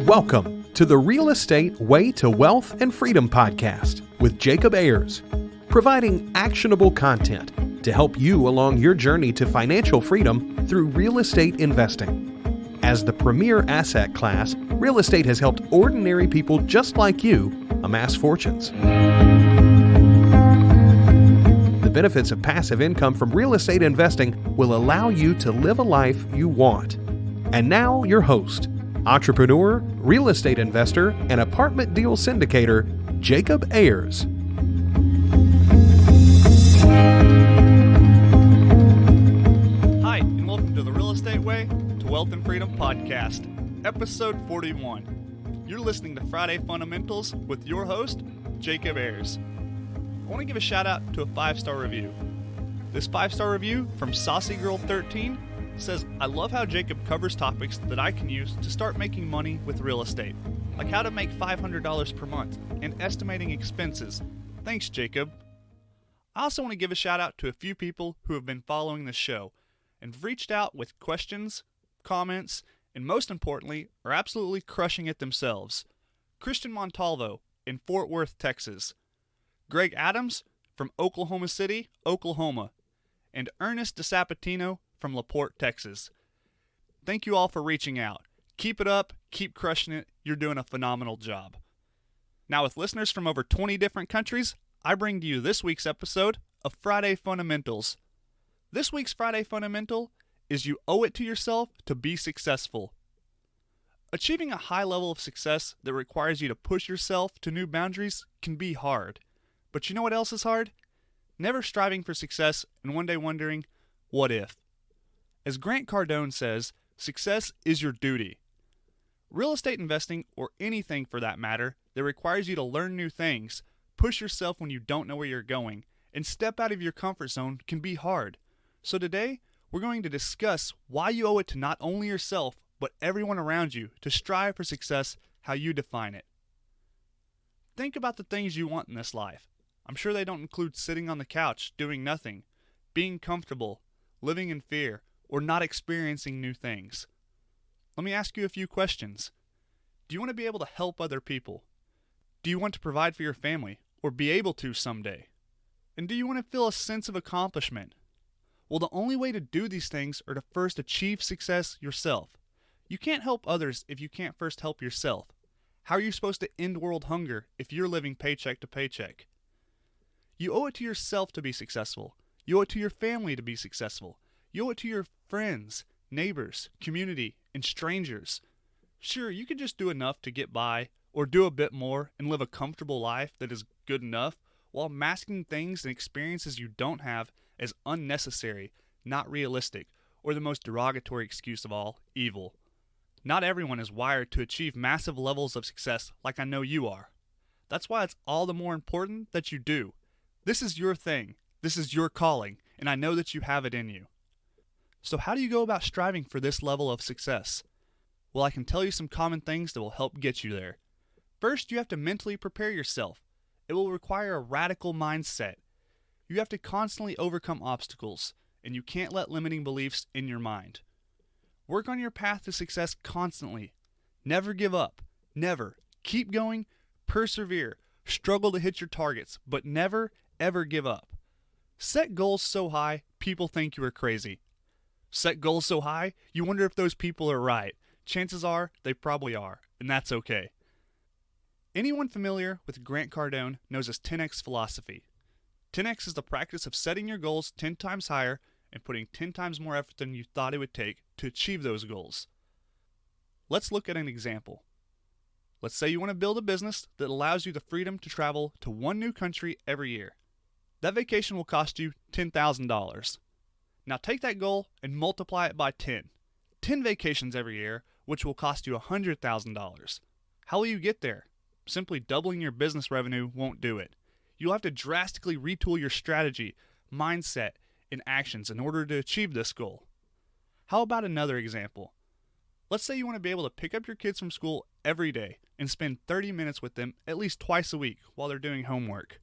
Welcome to the Real Estate Way to Wealth and Freedom podcast with Jacob Ayers, providing actionable content to help you along your journey to financial freedom through real estate investing. As the premier asset class, real estate has helped ordinary people just like you amass fortunes. The benefits of passive income from real estate investing will allow you to live a life you want. And now your host, entrepreneur, real estate investor, and apartment deal syndicator, Jacob Ayers. Hi, and welcome to the Real Estate Way to Wealth and Freedom podcast, episode 41. You're listening to Friday Fundamentals with your host, Jacob Ayers. I want to give a shout out to a 5-star review. This 5-star review from Saucy Girl 13 says, I love how Jacob covers topics that I can use to start making money with real estate, like how to make $500 per month and estimating expenses. Thanks, Jacob. I also want to give a shout out to a few people who have been following the show and have reached out with questions, comments, and most importantly, are absolutely crushing it themselves. Christian Montalvo in Fort Worth, Texas. Greg Adams from Oklahoma City, Oklahoma. And Ernest DeSapatino from LaPorte, Texas. Thank you all for reaching out. Keep it up, keep crushing it. You're doing a phenomenal job. Now, with listeners from over 20 different countries, I bring to you this week's episode of Friday Fundamentals. This week's Friday Fundamental is you owe it to yourself to be successful. Achieving a high level of success that requires you to push yourself to new boundaries can be hard. But you know what else is hard? Never striving for success and one day wondering, what if? As Grant Cardone says, success is your duty. Real estate investing, or anything for that matter, that requires you to learn new things, push yourself when you don't know where you're going, and step out of your comfort zone can be hard. So today, we're going to discuss why you owe it to not only yourself, but everyone around you to strive for success how you define it. Think about the things you want in this life. I'm sure they don't include sitting on the couch, doing nothing, being comfortable, living in fear, or not experiencing new things. Let me ask you a few questions. Do you want to be able to help other people? Do you want to provide for your family, or be able to someday? And do you want to feel a sense of accomplishment? Well, the only way to do these things are to first achieve success yourself. You can't help others if you can't first help yourself. How are you supposed to end world hunger if you're living paycheck to paycheck? You owe it to yourself to be successful. You owe it to your family to be successful. You owe it to your friends, neighbors, community, and strangers. Sure, you can just do enough to get by, or do a bit more and live a comfortable life that is good enough, while masking things and experiences you don't have as unnecessary, not realistic, or the most derogatory excuse of all, evil. Not everyone is wired to achieve massive levels of success like I know you are. That's why it's all the more important that you do. This is your thing. This is your calling, and I know that you have it in you. So how do you go about striving for this level of success? Well, I can tell you some common things that will help get you there. First, you have to mentally prepare yourself. It will require a radical mindset. You have to constantly overcome obstacles, and you can't let limiting beliefs in your mind. Work on your path to success constantly. Never give up. Never. Keep going. Persevere. Struggle to hit your targets, but never, ever give up. Set goals so high, people think you are crazy. Set goals so high, you wonder if those people are right. Chances are, they probably are, and that's okay. Anyone familiar with Grant Cardone knows his 10x philosophy. 10x is the practice of setting your goals 10 times higher and putting 10 times more effort than you thought it would take to achieve those goals. Let's look at an example. Let's say you want to build a business that allows you the freedom to travel to one new country every year. That vacation will cost you $10,000. Now take that goal and multiply it by 10. 10 vacations every year, which will cost you $100,000. How will you get there? Simply doubling your business revenue won't do it. You'll have to drastically retool your strategy, mindset, and actions in order to achieve this goal. How about another example? Let's say you want to be able to pick up your kids from school every day and spend 30 minutes with them at least twice a week while they're doing homework.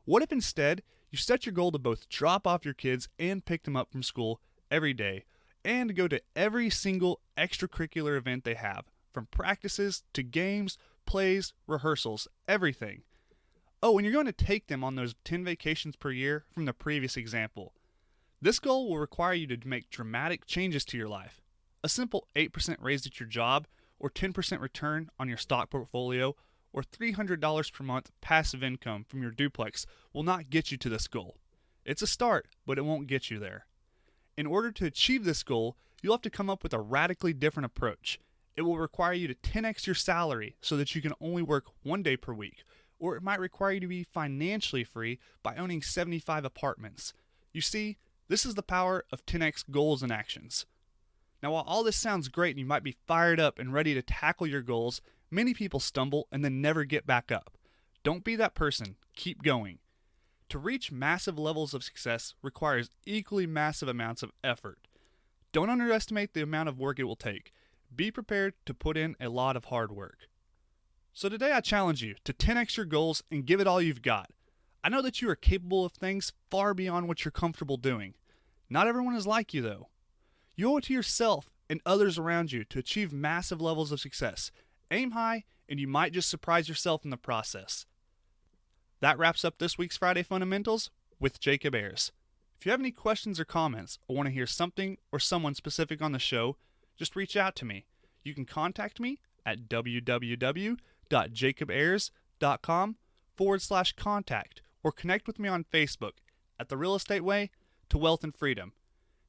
What if instead you set your goal to both drop off your kids and pick them up from school every day and go to every single extracurricular event they have, from practices to games, plays, rehearsals, everything. Oh, and you're going to take them on those 10 vacations per year from the previous example. This goal will require you to make dramatic changes to your life. A simple 8% raise at your job, or 10% return on your stock portfolio, or $300 per month passive income from your duplex will not get you to this goal. It's a start, but it won't get you there. In order to achieve this goal, you'll have to come up with a radically different approach. It will require you to 10x your salary so that you can only work 1 day per week, or it might require you to be financially free by owning 75 apartments. You see, this is the power of 10x goals and actions. Now, while all this sounds great and you might be fired up and ready to tackle your goals, many people stumble and then never get back up. Don't be that person. Keep going. To reach massive levels of success requires equally massive amounts of effort. Don't underestimate the amount of work it will take. Be prepared to put in a lot of hard work. So today I challenge you to 10x your goals and give it all you've got. I know that you are capable of things far beyond what you're comfortable doing. Not everyone is like you though. You owe it to yourself and others around you to achieve massive levels of success. Aim high, and you might just surprise yourself in the process. That wraps up this week's Friday Fundamentals with Jacob Ayers. If you have any questions or comments, or want to hear something or someone specific on the show, just reach out to me. You can contact me at www.jacobayers.com/contact or connect with me on Facebook at The Real Estate Way to Wealth and Freedom.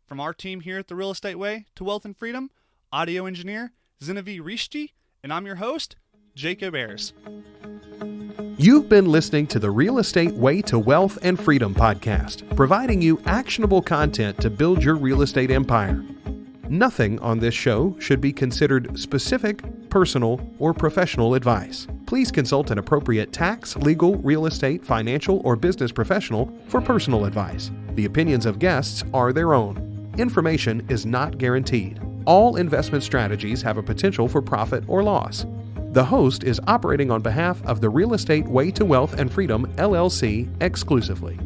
From our team here at The Real Estate Way to Wealth and Freedom, audio engineer Zinevi Rishti, and I'm your host, Jacob Ayers. You've been listening to the Real Estate Way to Wealth and Freedom podcast, providing you actionable content to build your real estate empire. Nothing on this show should be considered specific, personal, or professional advice. Please consult an appropriate tax, legal, real estate, financial, or business professional for personal advice. The opinions of guests are their own. Information is not guaranteed. All investment strategies have a potential for profit or loss. The host is operating on behalf of the Real Estate Way to Wealth and Freedom, LLC, exclusively.